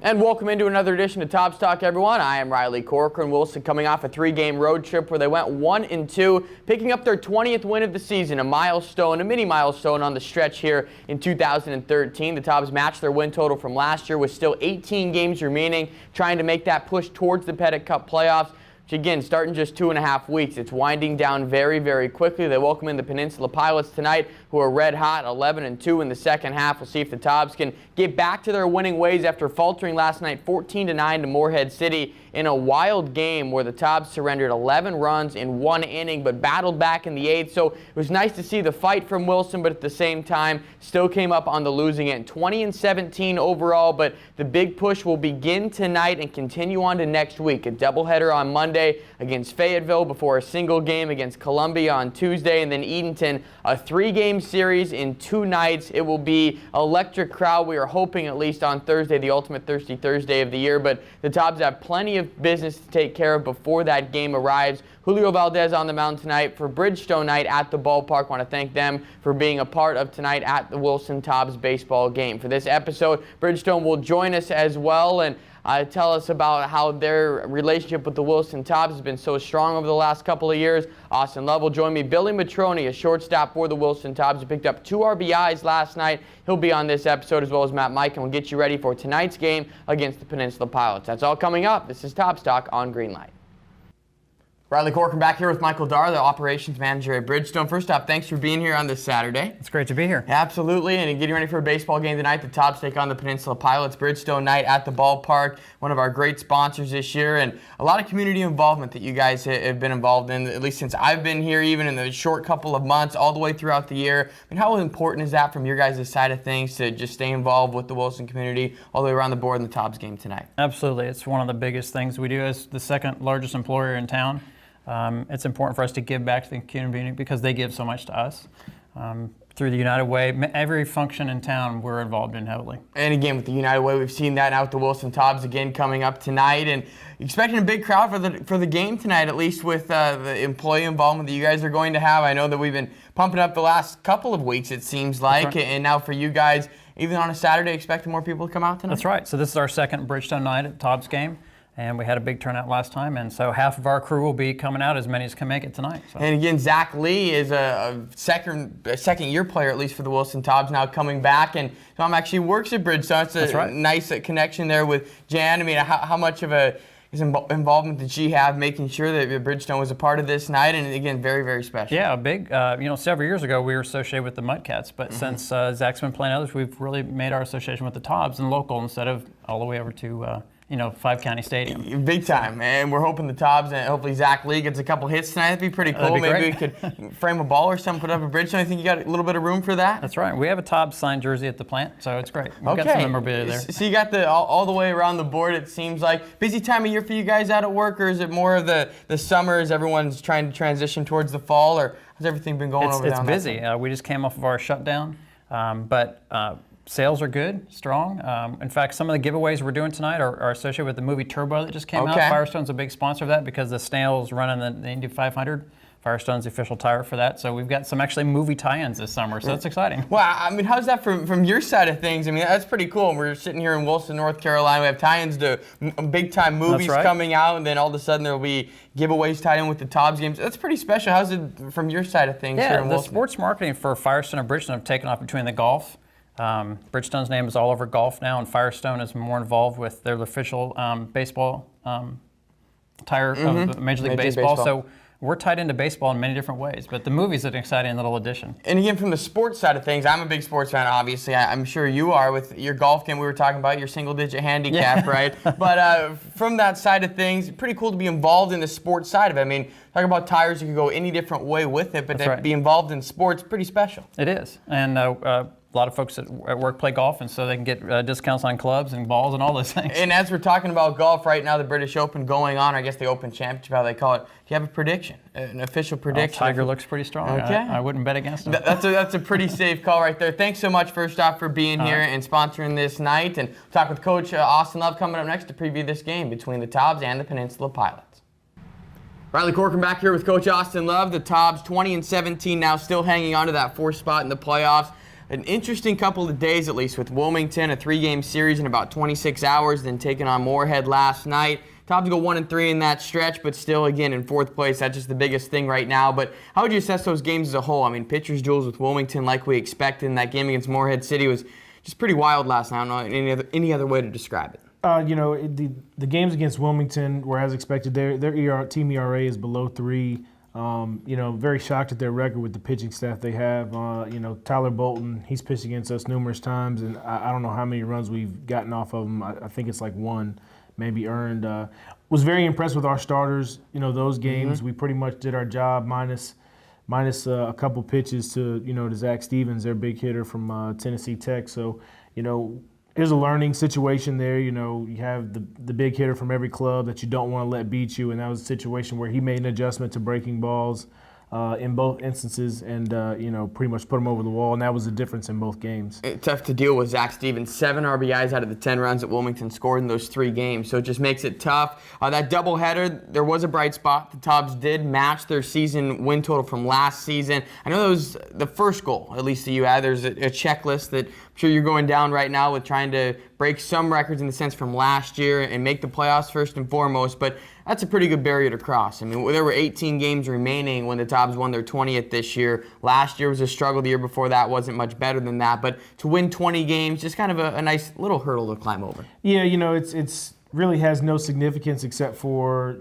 And welcome into another edition of Tobs Talk, everyone. I am Riley Corcoran. Wilson coming off a 3-game road trip where they went 1-2, picking up their 20th win of the season, a mini milestone on the stretch here in 2013. The Tobs matched their win total from last year with still 18 games remaining, trying to make that push towards the Pettit Cup playoffs. Again, starting just 2.5 weeks. It's winding down very, very quickly. They welcome in the Peninsula Pilots tonight, who are red hot, 11-2 in the second half. We'll see if the Tobs can get back to their winning ways after faltering last night 14-9 to Morehead City in a wild game where the Tobs surrendered 11 runs in 1 inning but battled back in the 8th. So it was nice to see the fight from Wilson, but at the same time still came up on the losing end. 20-17 overall, but the big push will begin tonight and continue on to next week. A doubleheader on Monday against Fayetteville before a single game against Columbia on Tuesday, and then Edenton, a 3-game series in 2 nights. It will be electric crowd. We are hoping at least on Thursday, the ultimate Thirsty Thursday of the year, but the Tobs have plenty of business to take care of before that game arrives. Julio Valdez on the mound tonight for Bridgestone night at the ballpark. Want to thank them for being a part of tonight at the Wilson Tobs baseball game. For this episode, Bridgestone will join us as well and tell us about how their relationship with the Wilson Tobs has been so strong over the last couple of years. Austin Love will join me. Billy Matroni, a shortstop for the Wilson Tobs, who picked up 2 RBIs last night. He'll be on this episode, as well as Matt Mike, and we'll get you ready for tonight's game against the Peninsula Pilots. That's all coming up. This is Tobs Talk on Greenlight. Riley Corcoran back here with Michael Darr, the operations manager at Bridgestone. First off, thanks for being here on this Saturday. It's great to be here. Absolutely, and getting ready for a baseball game tonight. The Tobs take on the Peninsula Pilots. Bridgestone night at the ballpark, one of our great sponsors this year, and a lot of community involvement that you guys have been involved in, at least since I've been here, even in the short couple of months, all the way throughout the year. I mean, how important is that from your guys' side of things to just stay involved with the Wilson community all the way around the board in the Tobs game tonight? Absolutely. It's one of the biggest things we do as the second largest employer in town. It's important for us to give back to the community because they give so much to us. Through the United Way, every function in town we're involved in heavily. And again, with the United Way, we've seen that now with the Wilson Tobs again coming up tonight, and expecting a big crowd for the game tonight, at least with the employee involvement that you guys are going to have. I know that we've been pumping up the last couple of weeks, it seems like, right. And now for you guys, even on a Saturday, expecting more people to come out tonight? That's right. So this is our second Bridgestone night at the Tobs game. And we had a big turnout last time, and so half of our crew will be coming out, as many as can make it tonight. So. And again, Zach Lee is a second-year player, at least for the Wilson Tobs, now coming back, and Tom actually works at Bridgestone. It's That's right. Nice connection there with Jan. I mean, how much of involvement did she have making sure that Bridgestone was a part of this night? And again, very, very special. Yeah, big. Several years ago we were associated with the Mudcats, but since Zach's been playing others, we've really made our association with the Tobs and local instead of all the way over to 5-county stadium. Big time, and we're hoping the Tobs and hopefully Zach Lee gets a couple hits tonight. That'd be pretty cool. Be Maybe we could frame a ball or something, put up a Bridgestone. I think you got a little bit of room for that? That's right. We have a Tobs signed jersey at the plant, so it's great. We've got some memorabilia there. So you got all the way around the board, it seems like. Busy time of year for you guys out at work, or is it more of the summer as everyone's trying to transition towards the fall, or has everything been going over there? It's busy. We just came off of our shutdown, but sales are good, strong. In fact, some of the giveaways we're doing tonight are associated with the movie Turbo that just came out. Firestone's a big sponsor of that because the Snail's running the Indy 500. Firestone's the official tire for that. So we've got some actually movie tie-ins this summer, so that's exciting. Well, I mean, how's that from your side of things? I mean, that's pretty cool. We're sitting here in Wilson, North Carolina. We have tie-ins to big-time movies coming out, and then all of a sudden there will be giveaways tied in with the Tobs games. That's pretty special. How's it from your side of things here in Wilson? The sports marketing for Firestone and Bridgestone have taken off between the golf. Bridgestone's name is all over golf now, and Firestone is more involved with their official baseball tire of Major League Baseball. So we're tied into baseball in many different ways, but the movie's an exciting little addition. And again, from the sports side of things, I'm a big sports fan, obviously. I'm sure you are with your golf game. We were talking about your single-digit handicap, right? But from that side of things, pretty cool to be involved in the sports side of it. I mean, talking about tires, you can go any different way with it, but to be involved in sports, pretty special. It is, and a lot of folks at work play golf, and so they can get discounts on clubs and balls and all those things. And as we're talking about golf right now, the British Open going on, or I guess the Open Championship, how they call it, do you have a prediction, an official prediction? Tiger looks pretty strong. Okay. I wouldn't bet against him. That's a pretty safe call right there. Thanks so much, first off, for being here and sponsoring this night. And we'll talk with Coach Austin Love coming up next to preview this game between the Tobs and the Peninsula Pilots. Riley Corcoran back here with Coach Austin Love. The Tobs 20-17 now, still hanging on to that 4th spot in the playoffs. an interesting couple of days, at least, with Wilmington, a 3-game series in about 26 hours, then taking on Moorhead last night. Tobs go 1-3 in that stretch, but still, again, in 4th place. That's just the biggest thing right now. But how would you assess those games as a whole? I mean, pitchers' duels with Wilmington like we expected, and that game against Moorhead City was just pretty wild last night. I don't know any other way to describe it. The games against Wilmington were as expected. Their team ERA is below 3. Very shocked at their record with the pitching staff they have. Tyler Bolton, he's pitched against us numerous times, and I don't know how many runs we've gotten off of him. I think it's like 1, maybe earned. Was very impressed with our starters. Those games we pretty much did our job, minus a couple pitches to Zach Stevens, their big hitter from Tennessee Tech. So there's a learning situation there. You have the big hitter from every club that you don't want to let beat you, and that was a situation where he made an adjustment to breaking balls in both instances and, pretty much put him over the wall, and that was the difference in both games. Tough to deal with Zach Stevens. 7 RBIs out of the 10 runs that Wilmington scored in those 3 games, so it just makes it tough. That doubleheader, there was a bright spot. The Tobs did match their season win total from last season. I know that was the first goal, at least that you had. There's a checklist that I'm sure you're going down right now with trying to break some records in the sense from last year and make the playoffs first and foremost, but that's a pretty good barrier to cross. I mean, there were 18 games remaining when the Tobs won their 20th this year. Last year was a struggle. The year before that wasn't much better than that. But to win 20 games, just kind of a nice little hurdle to climb over. Yeah, it's really has no significance except for,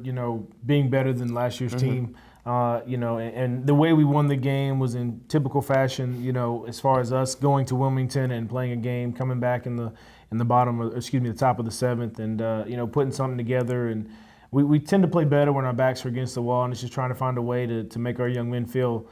being better than last year's team. And the way we won the game was in typical fashion, as far as us going to Wilmington and playing a game, coming back in the the top of the 7th and, putting something together. And we tend to play better when our backs are against the wall, and it's just trying to find a way to make our young men feel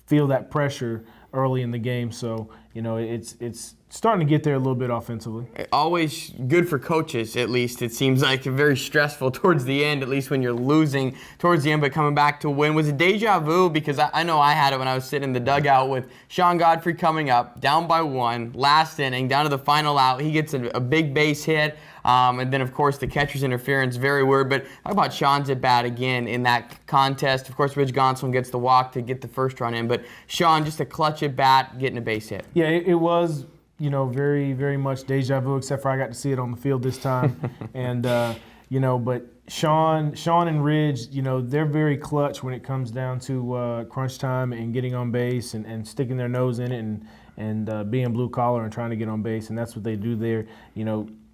that pressure early in the game. So, it's starting to get there a little bit offensively. Always good for coaches, at least. It seems like very stressful towards the end, at least when you're losing towards the end, but coming back to win. Was it deja vu? Because I know I had it when I was sitting in the dugout with Sean Godfrey coming up, down by 1, last inning, down to the final out. He gets a big base hit. And then, of course, the catcher's interference, very weird. But how about Sean's at bat again in that contest? Of course, Ridge Gonsolin gets the walk to get the first run in. But Sean, just a clutch at bat, getting a base hit. Yeah, it was, very, very much deja vu, except for I got to see it on the field this time. And, but Sean and Ridge, they're very clutch when it comes down to crunch time and getting on base and sticking their nose in it and being blue collar and trying to get on base. And that's what they do there.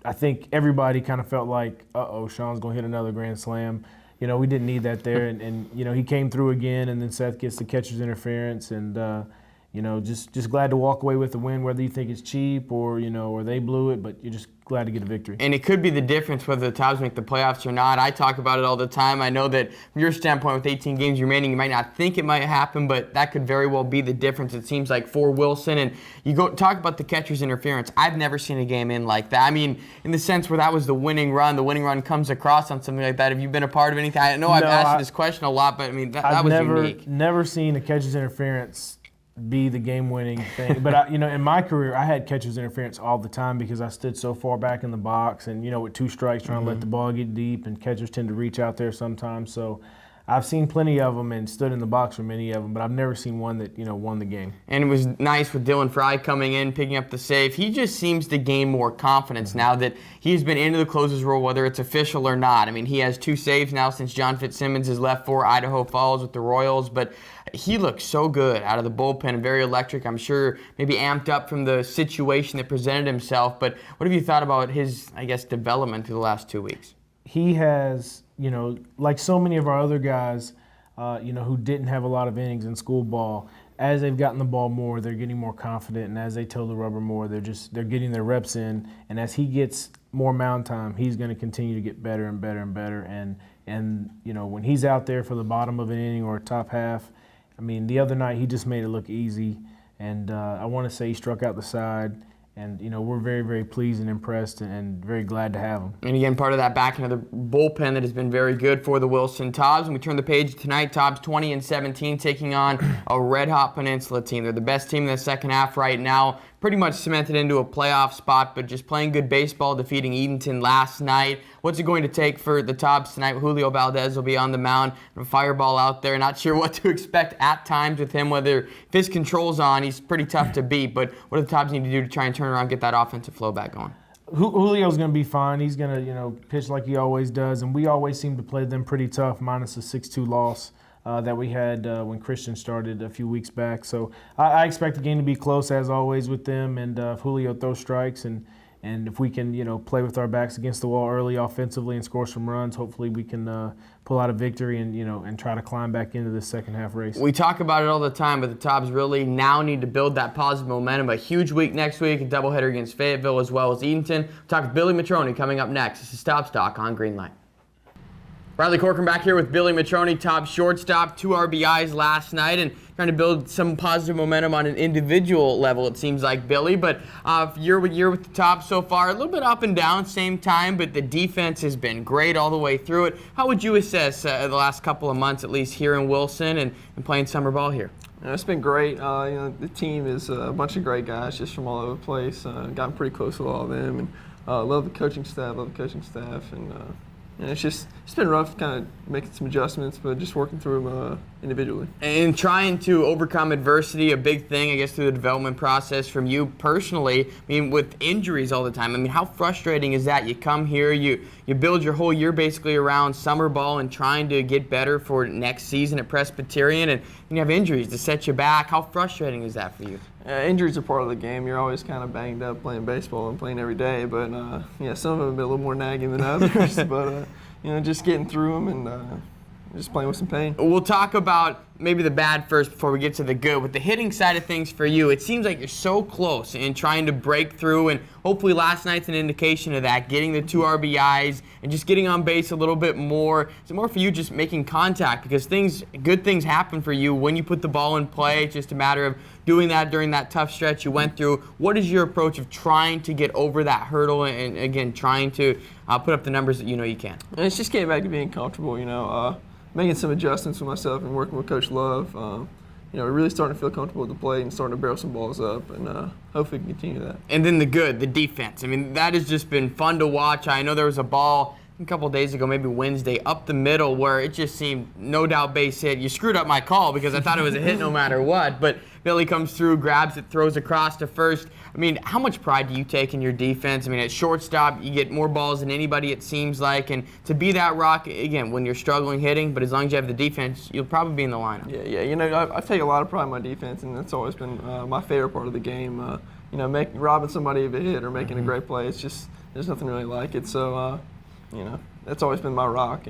I think everybody kind of felt like, Sean's going to hit another grand slam. We didn't need that there. And he came through again, and then Seth gets the catcher's interference. And, just glad to walk away with the win, whether you think it's cheap or, or they blew it, but you're just glad to get a victory. And it could be the difference whether the Tobs make the playoffs or not. I talk about it all the time. I know that from your standpoint, with 18 games remaining, you might not think it might happen, but that could very well be the difference, it seems like, for Wilson. And you go talk about the catcher's interference. I've never seen a game end like that. I mean, in the sense where that was the winning run comes across on something like that. Have you been a part of anything? I know I've asked you this question a lot, but I mean, that was unique. I've never seen a catcher's interference be the game-winning thing. But, in my career, I had catcher's interference all the time because I stood so far back in the box and, with 2 strikes trying to let the ball get deep, and catchers tend to reach out there sometimes. So I've seen plenty of them and stood in the box for many of them, but I've never seen one that, won the game. And it was nice with Dylan Fry coming in, picking up the save. He just seems to gain more confidence now that he's been into the closer's role, whether it's official or not. I mean, he has 2 saves now since John Fitzsimmons has left for Idaho Falls with the Royals, but he looks so good out of the bullpen, very electric. I'm sure maybe amped up from the situation that presented himself, but what have you thought about his, development through the last 2 weeks? He has, like so many of our other guys, who didn't have a lot of innings in school ball, as they've gotten the ball more, they're getting more confident, and as they toe the rubber more, they're getting their reps in. And as he gets more mound time, he's going to continue to get better and better and better. And when he's out there for the bottom of an inning or top half, I mean, the other night he just made it look easy, and I want to say he struck out the side. And, we're very, very pleased and impressed and very glad to have him. And again, part of that back into the bullpen that has been very good for the Wilson Tobs. And we turn the page tonight, Tobs 20-17, taking on a red-hot Peninsula team. They're the best team in the second half right now. pretty much cemented into a playoff spot, but just playing good baseball, defeating Edenton last night. What's it going to take for the Tobs tonight? Julio Valdez will be on the mound, a fireball out there. Not sure what to expect at times with him, whether if his control's on, he's pretty tough to beat, but what do the Tobs need to do to try and turn around, get that offensive flow back going? Julio's going to be fine. He's going to, pitch like he always does, and we always seem to play them pretty tough, minus a 6-2 loss that we had when Christian started a few weeks back. So I expect the game to be close as always with them, and if Julio throws strikes and if we can, play with our backs against the wall early offensively and score some runs, hopefully we can pull out a victory and try to climb back into the second half race. We talk about it all the time, but the Tobs really now need to build that positive momentum. A huge week next week, a doubleheader against Fayetteville as well as Edenton. We'll talk with Billy Matroni coming up next. This is Tobs Talk on Greenlight. Riley Corcoran back here with Billy Matroni, Tobs shortstop, 2 RBIs last night, and trying to build some positive momentum on an individual level, it seems like, Billy. But year with the Tobs so far, a little bit up and down, same time, but the defense has been great all the way through it. How would you assess the last couple of months, at least here in Wilson, and playing summer ball here? It's been great. The team is a bunch of great guys just from all over the place. Gotten pretty close with all of them, and love the coaching staff, and it's been rough kind of making some adjustments, but just working through them individually. And trying to overcome adversity, a big thing, I guess, through the development process from you personally, with injuries all the time. How frustrating is that? You come here, you build your whole year basically around summer ball and trying to get better for next season at Presbyterian, and you have injuries to set you back. How frustrating is that for you? Injuries are part of the game. You're always kind of banged up playing baseball and playing every day, but some of them have been a little more nagging than others, but just getting through them and just playing with some pain. We'll talk about maybe the bad first before we get to the good. With the hitting side of things for you, it seems like you're so close in trying to break through, and hopefully last night's an indication of that, getting the 2 RBIs and just getting on base a little bit more. Is it more for you just making contact? Because good things happen for you when you put the ball in play. It's just a matter of doing that during that tough stretch you went through. What is your approach of trying to get over that hurdle and again, trying to put up the numbers that you know you can? And it's just getting back to being comfortable, making some adjustments for myself and working with Coach Love. Really starting to feel comfortable at the plate and starting to barrel some balls up, and hopefully we can continue that. And then the defense. That has just been fun to watch. I know there was a ball a couple days ago, maybe Wednesday, up the middle where it just seemed no doubt base hit. You screwed up my call because I thought it was a hit no matter what, but Billy comes through, grabs it, throws across to first. How much pride do you take in your defense? At shortstop, you get more balls than anybody, it seems like, and to be that rock, again, when you're struggling hitting, but as long as you have the defense, you'll probably be in the lineup. Yeah. I take a lot of pride in my defense, and that's always been my favorite part of the game. Robbing somebody of a hit or making a great play, it's just, there's nothing really like it. So, that's always been my rock.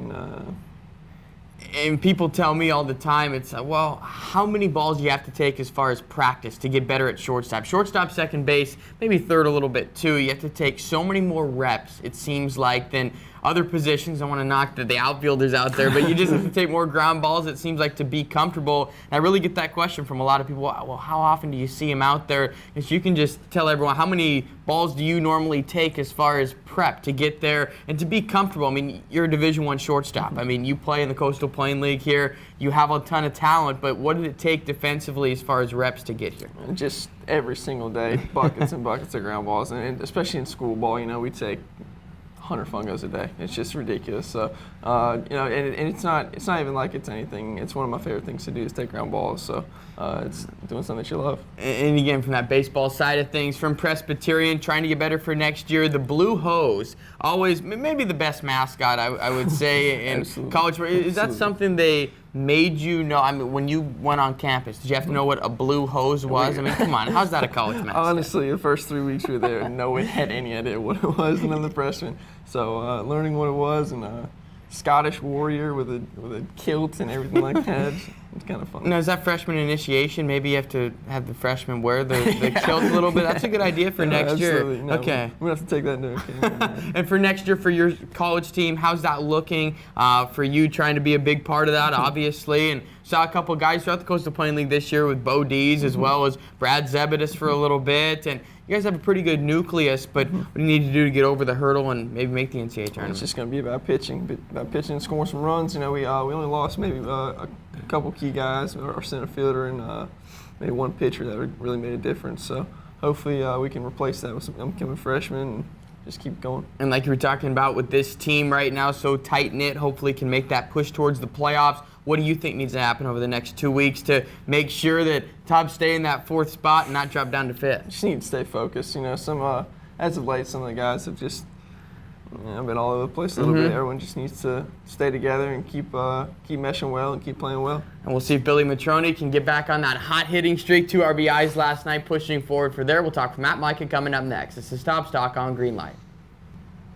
And people tell me all the time, it's, well, how many balls do you have to take as far as practice to get better at shortstop? Shortstop, second base, maybe third a little bit too. You have to take so many more reps, it seems like, than other positions. I want to knock the outfielders out there, but you just have to take more ground balls, it seems like, to be comfortable. And I really get that question from a lot of people, well, how often do you see him out there? If you can just tell everyone, how many balls do you normally take as far as prep to get there and to be comfortable? You're a Division I shortstop. You play in the Coastal Plain League here. You have a ton of talent, but what did it take defensively as far as reps to get here? Just every single day, buckets and buckets of ground balls, and especially in school ball, we take 100 fungos a day. It's just ridiculous. So, and it's not even like it's anything. It's one of my favorite things to do is take ground balls. So, it's doing something that you love. And again, from that baseball side of things, from Presbyterian, trying to get better for next year, the Blue Hose, always maybe the best mascot, I would say, in college. Is that something they made you know? When you went on campus, did you have to know what a blue hose was? Come on, how's that a college mascot? Honestly, the first 3 weeks we were there, no one had any idea what it was, and then the freshman. So learning what it was, and Scottish warrior with a kilt and everything like that. It's kind of fun. Now, is that freshman initiation? Maybe you have to have the freshmen wear the kilt a little bit. That's a good idea for next year. No, okay. We're going to have to take that into account. And for next year, for your college team, how's that looking for you trying to be a big part of that, obviously? And saw a couple guys throughout the Coastal Plain League this year with Bo Dees as well as Brad Zebedis for a little bit. And you guys have a pretty good nucleus, but what do you need to do to get over the hurdle and maybe make the NCAA tournament? It's just going to be about pitching and scoring some runs. We only lost maybe a couple key guys, our center fielder and maybe one pitcher that really made a difference. So hopefully we can replace that with some upcoming freshmen and just keep going. And like you were talking about with this team right now, so tight-knit, hopefully can make that push towards the playoffs. What do you think needs to happen over the next 2 weeks to make sure that Tobs stay in that 4th spot and not drop down to 5th? Just need to stay focused. You know, as of late, some of the guys have just been all over the place a little bit. Everyone just needs to stay together and keep meshing well and keep playing well. And we'll see if Billy Matroni can get back on that hot hitting streak. 2 RBIs last night, pushing forward for there. We'll talk from Matt Micah coming up next. This is Tobs Talk on Greenlight.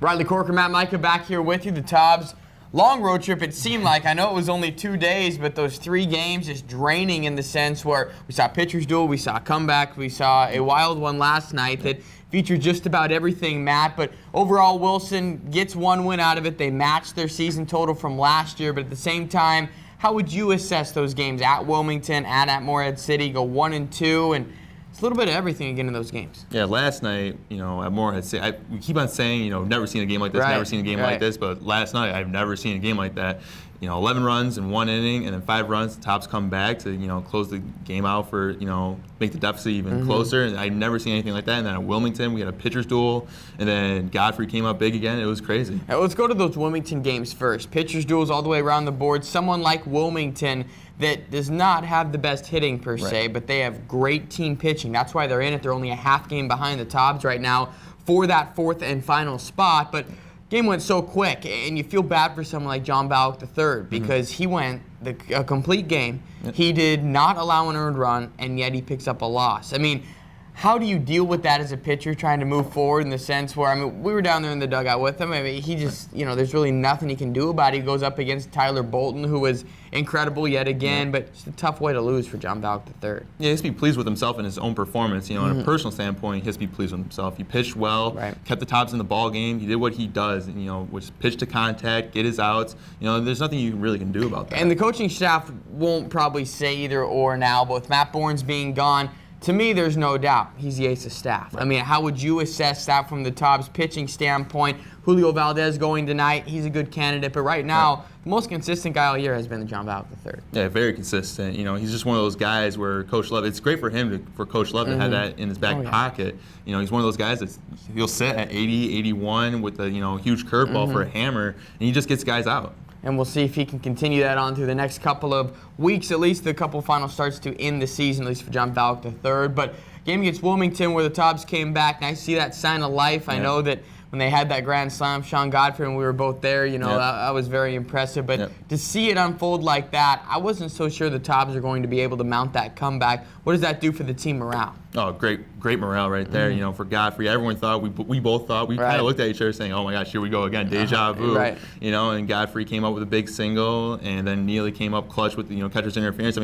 Riley Corcoran, Matt Micah back here with you. The Tobs long road trip, it seemed like. I know it was only 2 days, but those 3 games is draining in the sense where we saw pitcher's duel, we saw a comeback, we saw a wild one last night that featured just about everything, Matt. But overall, Wilson gets 1 win out of it. They matched their season total from last year, but at the same time, how would you assess those games at Wilmington and at Morehead City? Go 1-2, and it's a little bit of everything again in those games. Yeah, last night, at Morehead City, we keep on saying, never seen a game like this, never seen a game like this, but last night I've never seen a game like that. 11 runs in 1 inning, and then 5 runs. The Tobs come back to close the game out for make the deficit even closer. And I've never seen anything like that. And then at Wilmington, we had a pitcher's duel, and then Godfrey came up big again. It was crazy. Now, let's go to those Wilmington games first. Pitcher's duels all the way around the board. Someone like Wilmington that does not have the best hitting per se, but they have great team pitching. That's why they're in it. They're only a half game behind the Tobs right now for that 4th and final spot. But game went so quick, and you feel bad for someone like John Balk III because he went a complete game. He did not allow an earned run, and yet he picks up a loss. I mean, how do you deal with that as a pitcher trying to move forward in the sense where, we were down there in the dugout with him. He just, there's really nothing he can do about it. He goes up against Tyler Bolton, who was incredible yet again, but it's a tough way to lose for John Balk III. Yeah, he has to be pleased with himself and his own performance. On a personal standpoint, he has to be pleased with himself. He pitched well, kept the Tobs in the ball game. He did what he does, which is pitch to contact, get his outs. There's nothing you really can do about that. And the coaching staff won't probably say either or now, but with Matt Bourne's being gone, to me, there's no doubt he's the ace of staff. How would you assess that from the Tobs pitching standpoint? Julio Valdez going tonight, he's a good candidate, but right now, the most consistent guy all year has been John Balk III. Yeah, very consistent. He's just one of those guys where Coach Love, it's great for him, for Coach Love to have that in his back pocket. He's one of those guys that he'll sit at 80, 81 with a huge curveball for a hammer, and he just gets guys out. And we'll see if he can continue that on through the next couple of weeks, at least the couple final starts to end the season, at least for John Balk III. But game against Wilmington where the Tobs came back, and I see that sign of life. I know that when they had that grand slam, Sean Godfrey, and we were both there, that was very impressive. But to see it unfold like that, I wasn't so sure the Tobs are going to be able to mount that comeback. What does that do for the team morale? Oh, great morale right there. For Godfrey, everyone thought, we both thought, we kind of looked at each other saying, oh my gosh, here we go again, deja vu. And Godfrey came up with a big single, and then Neely came up clutch with catcher's interference.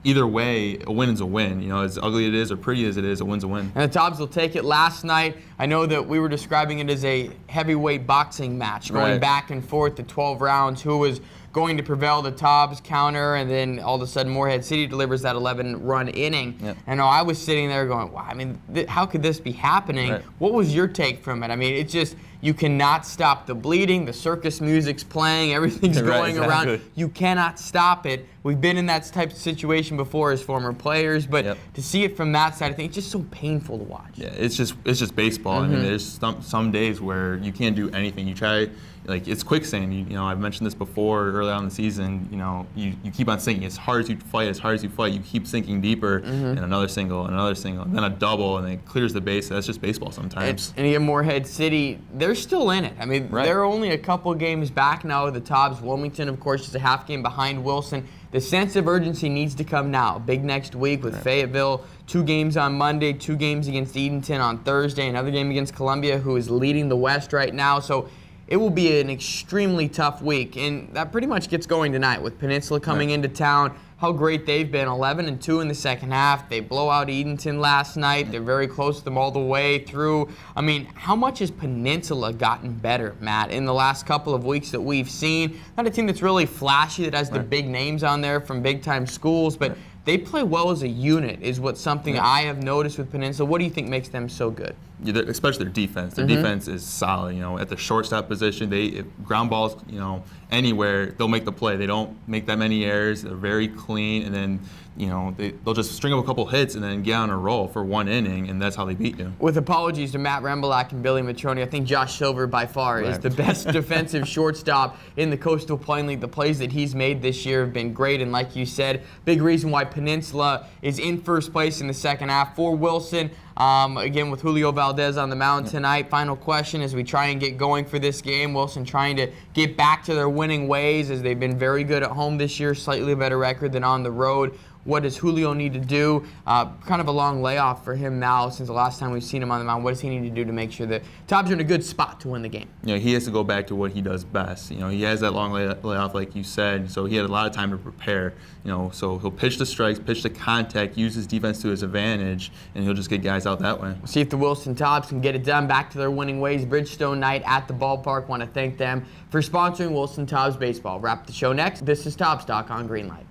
Either way, a win is a win. As ugly it is or pretty as it is, a win's a win. And the Tobs will take it. Last night, I know that we were describing it as a heavyweight boxing match, going back and forth to 12 rounds. Who was going to prevail? The Tobs counter, and then all of a sudden Morehead City delivers that 11-run inning. And I was sitting there going, wow, how could this be happening? What was your take from it? It's just, you cannot stop the bleeding, the circus music's playing, everything's going around. You cannot stop it. We've been in that type of situation before as former players, but to see it from that side, I think it's just so painful to watch. Yeah, it's just baseball. There's some days where you can't do anything. You try, it's quicksand. I've mentioned this before early on in the season. You keep on sinking as hard as you fight, you keep sinking deeper, and another single, and then a double, and it clears the base. That's just baseball sometimes. And again, Morehead City, they're still in it. They're only a couple games back now of the Tobs. Wilmington, of course, is a half game behind Wilson. The sense of urgency needs to come now. Big next week with Fayetteville. 2 games on Monday, 2 games against Edenton on Thursday, another game against Columbia, who is leading the West right now. So it will be an extremely tough week, and that pretty much gets going tonight with Peninsula coming into town. How great they've been, 11-2 in the second half. They blow out Edenton last night. They're very close to them all the way through. How much has Peninsula gotten better, Matt, in the last couple of weeks that we've seen? Not a team that's really flashy, that has the big names on there from big-time schools, but they play well as a unit is something I have noticed with Peninsula. What do you think makes them so good? especially their defense. Their defense is solid. You know, at the shortstop position, if ground balls, you know, anywhere, they'll make the play. They don't make that many errors. They're very clean, and then, you know, they'll just string up a couple hits and then get on a roll for one inning, and that's how they beat you. With apologies to Matt Rembolak and Billy Matroni, I think Josh Silver by far is the best defensive shortstop in the Coastal Plain League. The plays that he's made this year have been great, and like you said, big reason why Peninsula is in first place in the second half for Wilson. Again, with Julio Valdez on the mound tonight. Final question as we try and get going for this game. Wilson trying to get back to their winning ways as they've been very good at home this year, slightly better record than on the road. What does Julio need to do? Kind of a long layoff for him now since the last time we've seen him on the mound. What does he need to do to make sure that Tobs are in a good spot to win the game? You know, he has to go back to what he does best. You know, he has that long layoff, like you said, so he had a lot of time to prepare. You know, so he'll pitch the strikes, pitch the contact, use his defense to his advantage, and he'll just get guys out that way. We'll see if the Wilson Tobs can get it done. Back to their winning ways. Bridgestone night at the ballpark. Want to thank them for sponsoring Wilson Tobs Baseball. Wrap the show next. This is Tobs Talk on Greenlight.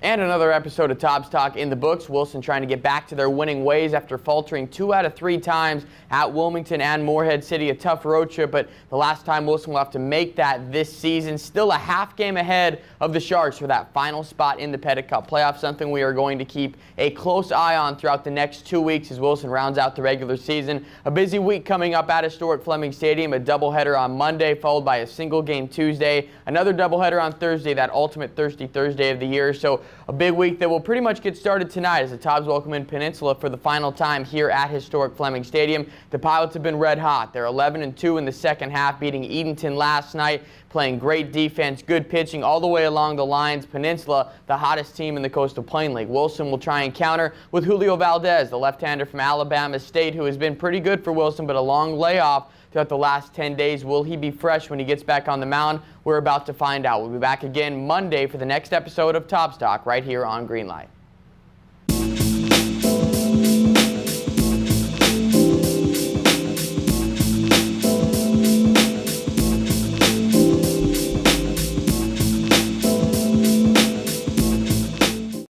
And another episode of Tobs Talk in the books. Wilson trying to get back to their winning ways after faltering 2 out of 3 times at Wilmington and Morehead City. A tough road trip, but the last time Wilson will have to make that this season. Still a half game ahead of the Sharks for that final spot in the Pettit Cup playoffs. Something we are going to keep a close eye on throughout the next 2 weeks as Wilson rounds out the regular season. A busy week coming up at historic Fleming Stadium. A doubleheader on Monday, followed by a single game Tuesday. Another doubleheader on Thursday, that ultimate Thirsty Thursday of the year. So a big week that will pretty much get started tonight as the Tobs welcome in Peninsula for the final time here at historic Fleming Stadium. The Pilots have been red hot. They're 11-2 in the second half, beating Edenton last night, playing great defense, good pitching all the way along the lines. Peninsula, the hottest team in the Coastal Plain League. Wilson will try and counter with Julio Valdez, the left-hander from Alabama State, who has been pretty good for Wilson, but a long layoff throughout the last 10 days. Will he be fresh when he gets back on the mound? We're about to find out. We'll be back again Monday for the next episode of Tobs Talk right here on Greenlight.